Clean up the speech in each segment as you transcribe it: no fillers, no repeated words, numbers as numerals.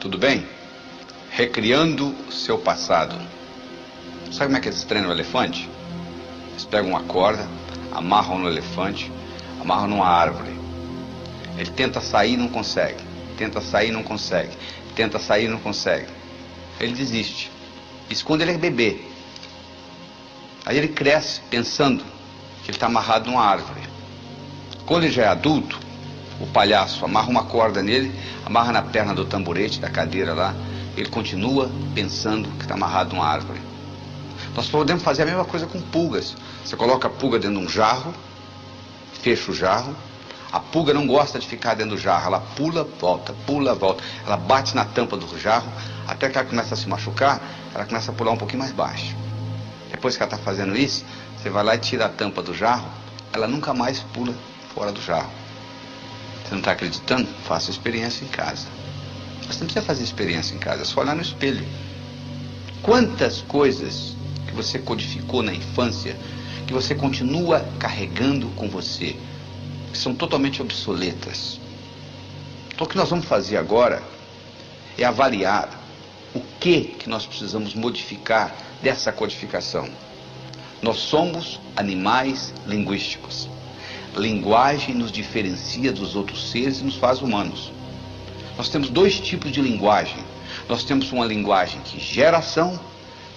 tudo bem? Recriando o seu passado. Sabe como é que eles treinam o elefante? Eles pegam uma corda, amarram no elefante, amarram numa árvore. Ele tenta sair e não consegue. Tenta sair e não consegue. Tenta sair e não consegue. Ele desiste. Isso quando ele é bebê. Aí ele cresce pensando que ele está amarrado numa árvore. Quando ele já é adulto, o palhaço amarra uma corda nele, amarra na perna do tamborete, da cadeira lá. Ele continua pensando que está amarrado numa árvore. Nós podemos fazer a mesma coisa com pulgas. Você coloca a pulga dentro de um jarro, fecha o jarro. A pulga não gosta de ficar dentro do jarro. Ela pula, volta, pula, volta. Ela bate na tampa do jarro, até que ela começa a se machucar, ela começa a pular um pouquinho mais baixo. Depois que ela está fazendo isso, você vai lá e tira a tampa do jarro, ela nunca mais pula fora do jarro. Você não está acreditando? Faça experiência em casa. Você não precisa fazer experiência em casa, é só olhar no espelho. Quantas coisas que você codificou na infância, que você continua carregando com você, que são totalmente obsoletas. Então o que nós vamos fazer agora é avaliar o que nós precisamos modificar dessa codificação. Nós somos animais linguísticos. Linguagem nos diferencia dos outros seres e nos faz humanos. Nós temos dois tipos de linguagem. Nós temos uma linguagem que gera ação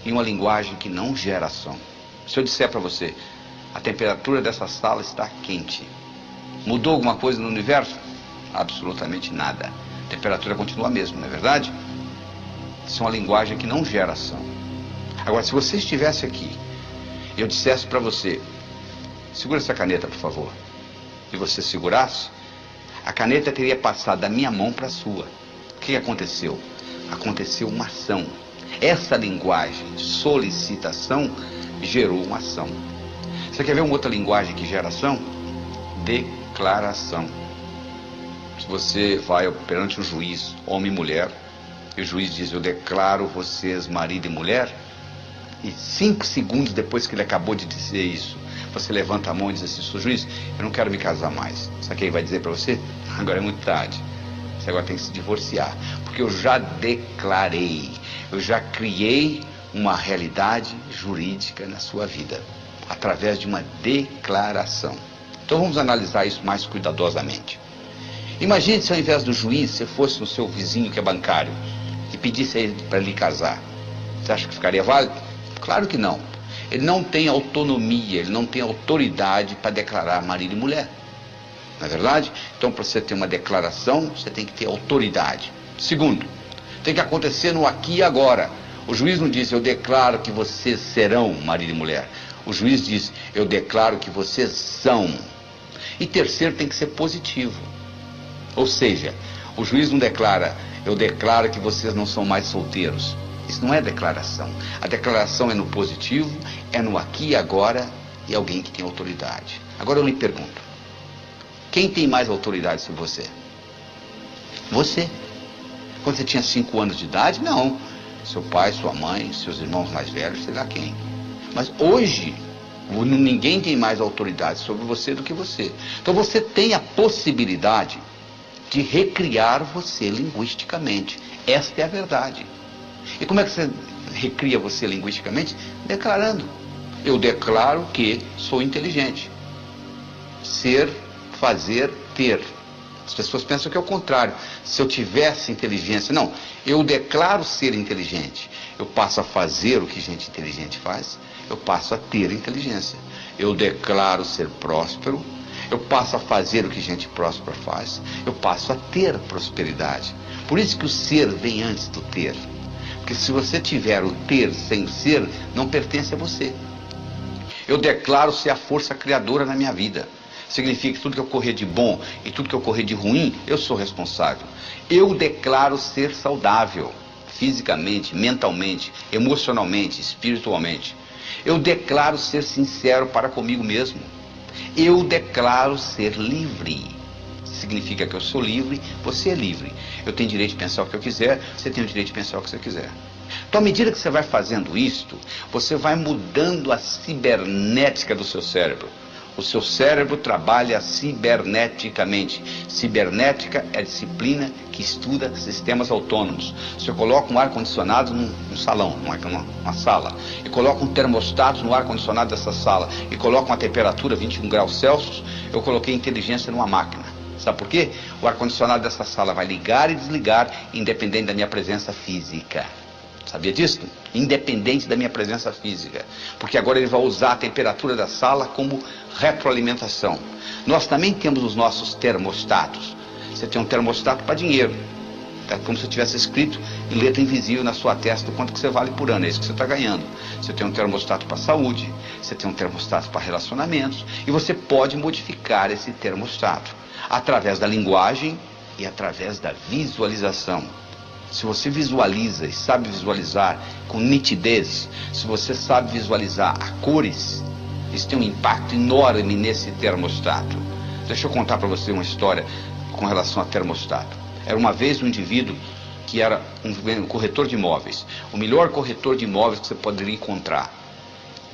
e uma linguagem que não gera ação. Se eu disser para você, a temperatura dessa sala está quente. Mudou alguma coisa no universo? Absolutamente nada. A temperatura continua a mesma, não é verdade? Isso é uma linguagem que não gera ação. Agora, se você estivesse aqui e eu dissesse para você, segura essa caneta, por favor, e você segurasse, a caneta teria passado da minha mão para a sua. O que aconteceu? Aconteceu uma ação. Essa linguagem de solicitação gerou uma ação. Você quer ver uma outra linguagem que gera ação? Declaração. Se você vai perante um juiz, homem e mulher, e o juiz diz, eu declaro vocês marido e mulher, e 5 segundos depois que ele acabou de dizer isso, você levanta a mão e diz assim, sou juiz, eu não quero me casar mais. Sabe o que ele vai dizer para você? Agora é muito tarde. Você agora tem que se divorciar. Porque eu já declarei, eu já criei uma realidade jurídica na sua vida, através de uma declaração. Então vamos analisar isso mais cuidadosamente. Imagine se ao invés do juiz, você fosse no seu vizinho que é bancário e pedisse a ele para lhe casar. Você acha que ficaria válido? Claro que não. Ele não tem autonomia, ele não tem autoridade para declarar marido e mulher. Não é verdade? Então, para você ter uma declaração, você tem que ter autoridade. Segundo, tem que acontecer no aqui e agora. O juiz não diz, eu declaro que vocês serão marido e mulher. O juiz diz, eu declaro que vocês são. E terceiro, tem que ser positivo. Ou seja, o juiz não declara, eu declaro que vocês não são mais solteiros. Isso não é declaração. A declaração é no positivo, é no aqui e agora, e alguém que tem autoridade. Agora eu lhe pergunto, quem tem mais autoridade sobre você? Você. Quando você tinha 5 anos de idade, não. Seu pai, sua mãe, seus irmãos mais velhos, sei lá quem. Mas hoje, ninguém tem mais autoridade sobre você do que você. Então você tem a possibilidade de recriar você linguisticamente. Esta é a verdade. E como é que você recria você linguisticamente? Declarando. Eu declaro que sou inteligente. Ser, fazer, ter. As pessoas pensam que é o contrário. Se eu tivesse inteligência, não. Eu declaro ser inteligente. Eu passo a fazer o que gente inteligente faz. Eu passo a ter inteligência. Eu declaro ser próspero. Eu passo a fazer o que gente próspera faz. Eu passo a ter prosperidade. Por isso que o ser vem antes do ter. Porque se você tiver o ter sem o ser, não pertence a você. Eu declaro ser a força criadora na minha vida. Significa que tudo que ocorrer de bom e tudo que ocorrer de ruim, eu sou responsável. Eu declaro ser saudável, fisicamente, mentalmente, emocionalmente, espiritualmente. Eu declaro ser sincero para comigo mesmo. Eu declaro ser livre. Significa que eu sou livre, você é livre. Eu tenho direito de pensar o que eu quiser, você tem o direito de pensar o que você quiser. Então, à medida que você vai fazendo isto, você vai mudando a cibernética do seu cérebro. O seu cérebro trabalha ciberneticamente. Cibernética é a disciplina que estuda sistemas autônomos. Você coloca um ar-condicionado num salão, numa sala, e coloca um termostato no ar-condicionado dessa sala, e coloca uma temperatura 21 graus Celsius, eu coloquei inteligência numa máquina. Sabe por quê? O ar-condicionado dessa sala vai ligar e desligar, independente da minha presença física. Sabia disso? Independente da minha presença física. Porque agora ele vai usar a temperatura da sala como retroalimentação. Nós também temos os nossos termostatos. Você tem um termostato para dinheiro. É como se tivesse escrito em letra invisível na sua testa quanto que você vale por ano. É isso que você está ganhando. Você tem um termostato para saúde. Você tem um termostato para relacionamentos. E você pode modificar esse termostato através da linguagem e através da visualização. Se você visualiza e sabe visualizar com nitidez, se você sabe visualizar a cores, isso tem um impacto enorme nesse termostato. Deixa eu contar para você uma história com relação a termostato. Era uma vez um indivíduo que era um corretor de imóveis, o melhor corretor de imóveis que você poderia encontrar.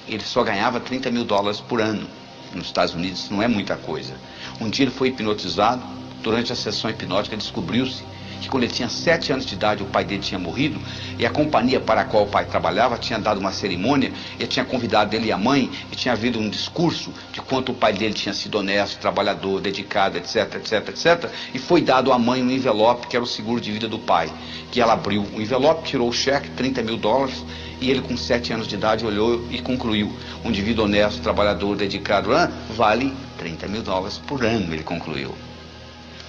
Ele só ganhava $30 mil por ano. Nos Estados Unidos isso não é muita coisa. Um dia ele foi hipnotizado. Durante a sessão hipnótica descobriu-se que quando ele tinha 7 anos de idade o pai dele tinha morrido, e a companhia para a qual o pai trabalhava tinha dado uma cerimônia, e tinha convidado ele e a mãe, e tinha havido um discurso de quanto o pai dele tinha sido honesto, trabalhador, dedicado, etc, etc, etc, e foi dado à mãe um envelope que era o seguro de vida do pai, que ela abriu o envelope, tirou o cheque, $30 mil, e ele com 7 anos de idade olhou e concluiu: um indivíduo honesto, trabalhador, dedicado, vale $30 mil por ano, ele concluiu.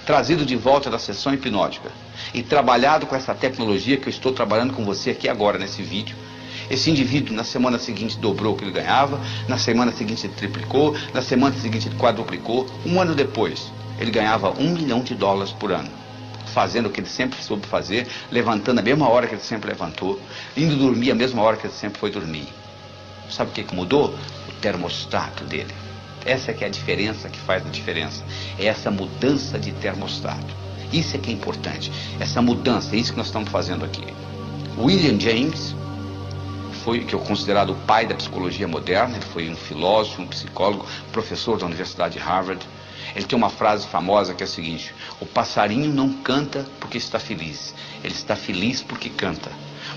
Trazido de volta da sessão hipnótica e trabalhado com essa tecnologia que eu estou trabalhando com você aqui agora nesse vídeo, esse indivíduo na semana seguinte dobrou o que ele ganhava, na semana seguinte ele triplicou, na semana seguinte ele quadruplicou. Um ano depois ele ganhava $1 milhão por ano, fazendo o que ele sempre soube fazer, levantando a mesma hora que ele sempre levantou, indo dormir a mesma hora que ele sempre foi dormir. Sabe o que mudou? O termostato dele. Essa é que é a diferença que faz a diferença. É essa mudança de termostato. Isso é que é importante. Essa mudança, é isso que nós estamos fazendo aqui. William James foi, que é considerado o pai da psicologia moderna. Ele foi um filósofo, um psicólogo, professor da Universidade de Harvard. Ele tem uma frase famosa que é a seguinte: o passarinho não canta porque está feliz. Ele está feliz porque canta.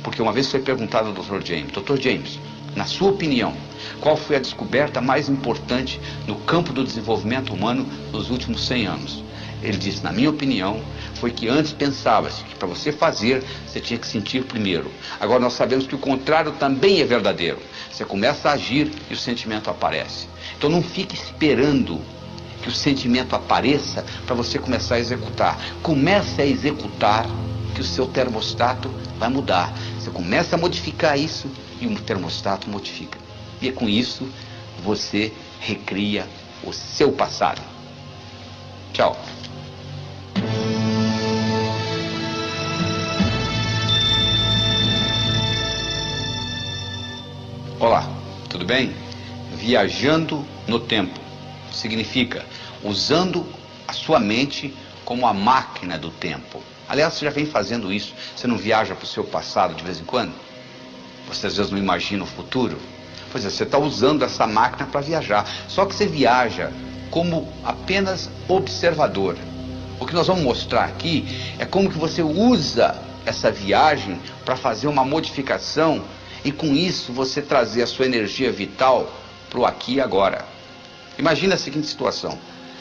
Porque uma vez foi perguntado ao Dr. James: Dr. James, na sua opinião, qual foi a descoberta mais importante no campo do desenvolvimento humano nos últimos 100 anos? Ele disse: na minha opinião, foi que antes pensava-se que para você fazer, você tinha que sentir primeiro. Agora nós sabemos que o contrário também é verdadeiro. Você começa a agir e o sentimento aparece. Então não fique esperando que o sentimento apareça para você começar a executar. Comece a executar, que o seu termostato vai mudar. Você começa a modificar isso e o termostato modifica. E com isso, você recria o seu passado. Tchau. Olá, tudo bem? Viajando no tempo significa usando a sua mente como a máquina do tempo. Aliás, você já vem fazendo isso. Você não viaja para o seu passado de vez em quando? Você às vezes não imagina o futuro? Pois é, você está usando essa máquina para viajar. Só que você viaja como apenas observador. O que nós vamos mostrar aqui é como que você usa essa viagem para fazer uma modificação e com isso você trazer a sua energia vital para o aqui e agora. Imagina a seguinte situação: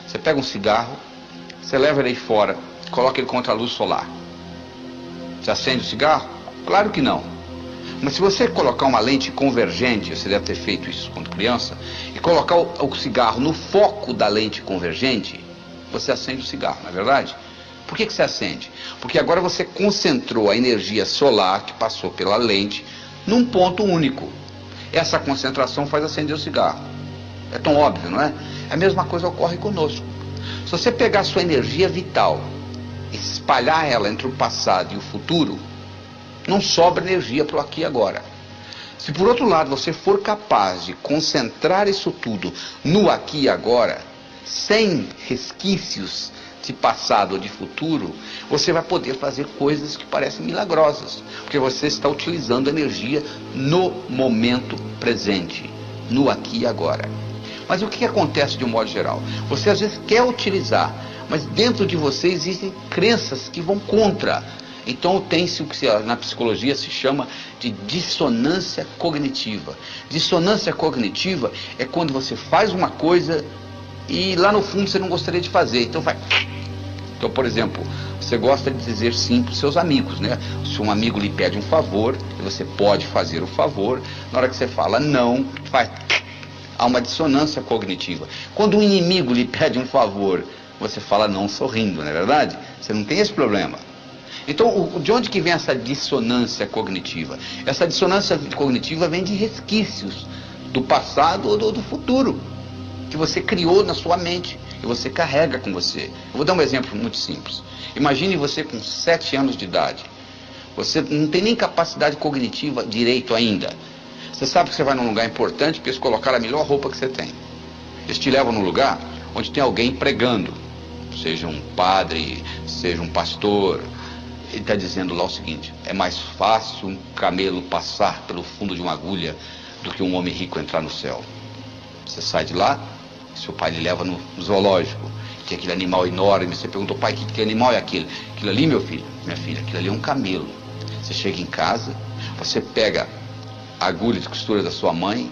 você pega um cigarro, você leva ele aí fora, coloca ele contra a luz solar. Você acende o cigarro? Claro que não. Mas se você colocar uma lente convergente, você deve ter feito isso quando criança, e colocar o cigarro no foco da lente convergente, você acende o cigarro, não é verdade? Por que você acende? Porque agora você concentrou a energia solar que passou pela lente num ponto único. Essa concentração faz acender o cigarro. É tão óbvio, não é? A mesma coisa ocorre conosco. Se você pegar a sua energia vital e espalhar ela entre o passado e o futuro, não sobra energia para o aqui e agora. Se por outro lado você for capaz de concentrar isso tudo no aqui e agora, sem resquícios de passado ou de futuro, você vai poder fazer coisas que parecem milagrosas, porque você está utilizando energia no momento presente, no aqui e agora. Mas o que acontece de um modo geral? Você às vezes quer utilizar, mas dentro de você existem crenças que vão contra. Então tem-se o que na psicologia se chama de dissonância cognitiva. Dissonância cognitiva é quando você faz uma coisa e lá no fundo você não gostaria de fazer, então vai. Então, por exemplo, você gosta de dizer sim para os seus amigos, né? Se um amigo lhe pede um favor, você pode fazer o favor, na hora que você fala não, faz. Há uma dissonância cognitiva. Quando um inimigo lhe pede um favor, você fala não sorrindo, não é verdade? Você não tem esse problema. Então, de onde que vem essa dissonância cognitiva? Essa dissonância cognitiva vem de resquícios do passado ou do futuro, que você criou na sua mente, e você carrega com você. Eu vou dar um exemplo muito simples. Imagine você com 7 anos de idade. Você não tem nem capacidade cognitiva direito ainda. Você sabe que você vai num lugar importante porque eles colocaram a melhor roupa que você tem. Eles te levam num lugar onde tem alguém pregando, seja um padre, seja um pastor. Ele está dizendo lá o seguinte: é mais fácil um camelo passar pelo fundo de uma agulha do que um homem rico entrar no céu. Você sai de lá, seu pai lhe leva no zoológico, que é aquele animal enorme. Você perguntou: pai, que animal é aquele? Aquilo ali, meu filho, minha filha, aquilo ali é um camelo. Você chega em casa, você pega a agulha de costura da sua mãe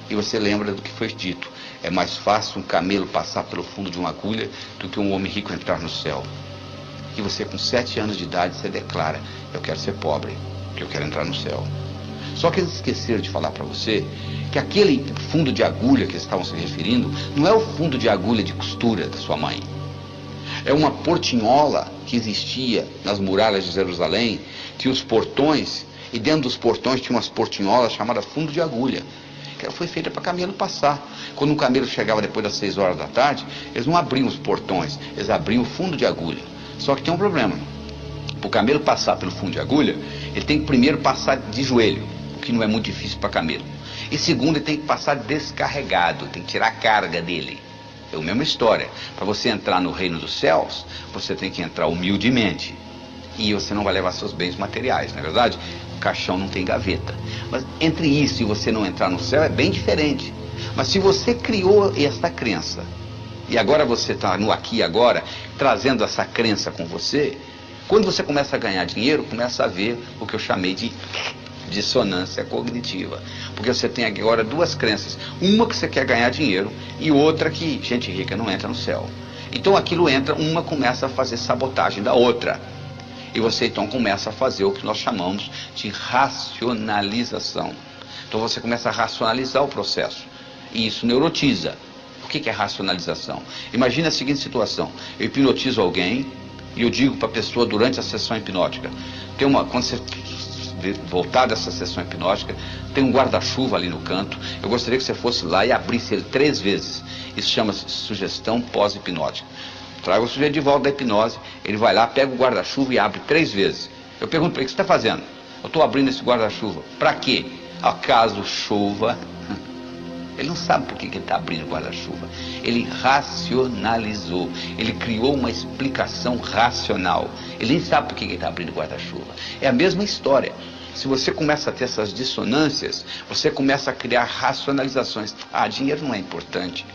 e você lembra do que foi dito: é mais fácil um camelo passar pelo fundo de uma agulha do que um homem rico entrar no céu. E você, com 7 anos de idade, você declara: eu quero ser pobre, porque eu quero entrar no céu. Só que eles esqueceram de falar para você que aquele fundo de agulha que eles estavam se referindo não é o fundo de agulha de costura da sua mãe. É uma portinhola que existia nas muralhas de Jerusalém, tinha os portões, e dentro dos portões tinha umas portinholas chamadas fundo de agulha, que foi feita para camelo passar. Quando um camelo chegava depois das 6 horas da tarde, eles não abriam os portões, eles abriam o fundo de agulha. Só que tem um problema: para o camelo passar pelo fundo de agulha, ele tem que primeiro passar de joelho, o que não é muito difícil para camelo. E segundo, ele tem que passar descarregado, tem que tirar a carga dele. É a mesma história. Para você entrar no reino dos céus, você tem que entrar humildemente. E você não vai levar seus bens materiais, não é verdade? O caixão não tem gaveta. Mas entre isso e você não entrar no céu é bem diferente. Mas se você criou essa crença, e agora você está no aqui e agora, trazendo essa crença com você, quando você começa a ganhar dinheiro, começa a ver o que eu chamei de dissonância cognitiva. Porque você tem agora 2 crenças: uma que você quer ganhar dinheiro e outra que gente rica não entra no céu. Então aquilo entra, uma começa a fazer sabotagem da outra. E você então começa a fazer o que nós chamamos de racionalização. Então você começa a racionalizar o processo. E isso neurotiza. O que é racionalização? Imagina a seguinte situação: eu hipnotizo alguém e eu digo para a pessoa durante a sessão hipnótica, quando você voltar dessa sessão hipnótica, tem um guarda-chuva ali no canto, eu gostaria que você fosse lá e abrisse ele 3 vezes. Isso chama-se sugestão pós-hipnótica. Traga o sujeito de volta da hipnose, ele vai lá, pega o guarda-chuva e abre 3 vezes. Eu pergunto para ele: o que você está fazendo? Eu estou abrindo esse guarda-chuva. Para quê? Acaso chova? Ele não sabe por que ele está abrindo o guarda-chuva. Ele racionalizou. Ele criou uma explicação racional. Ele nem sabe por que ele está abrindo o guarda-chuva. É a mesma história. Se você começa a ter essas dissonâncias, você começa a criar racionalizações. Ah, dinheiro não é importante.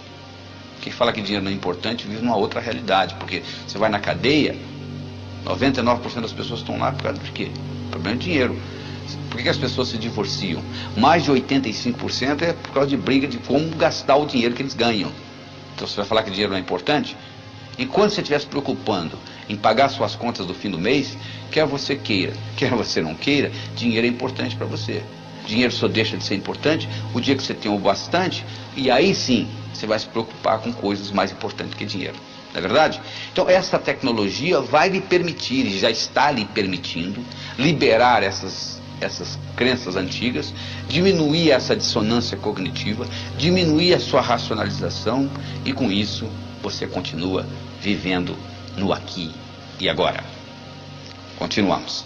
Quem fala que dinheiro não é importante vive numa outra realidade. Porque você vai na cadeia, 99% das pessoas estão lá por causa de quê? Problema de dinheiro. Por que as pessoas se divorciam? Mais de 85% é por causa de briga de como gastar o dinheiro que eles ganham. Então você vai falar que dinheiro não é importante? E quando você estiver se preocupando em pagar suas contas do fim do mês, quer você queira, quer você não queira, dinheiro é importante para você. Dinheiro só deixa de ser importante o dia que você tem o bastante, e aí sim você vai se preocupar com coisas mais importantes que dinheiro. Não é verdade? Então essa tecnologia vai lhe permitir, e já está lhe permitindo, liberar essas crenças antigas, diminuir essa dissonância cognitiva, diminuir a sua racionalização, e com isso você continua vivendo no aqui e agora. Continuamos.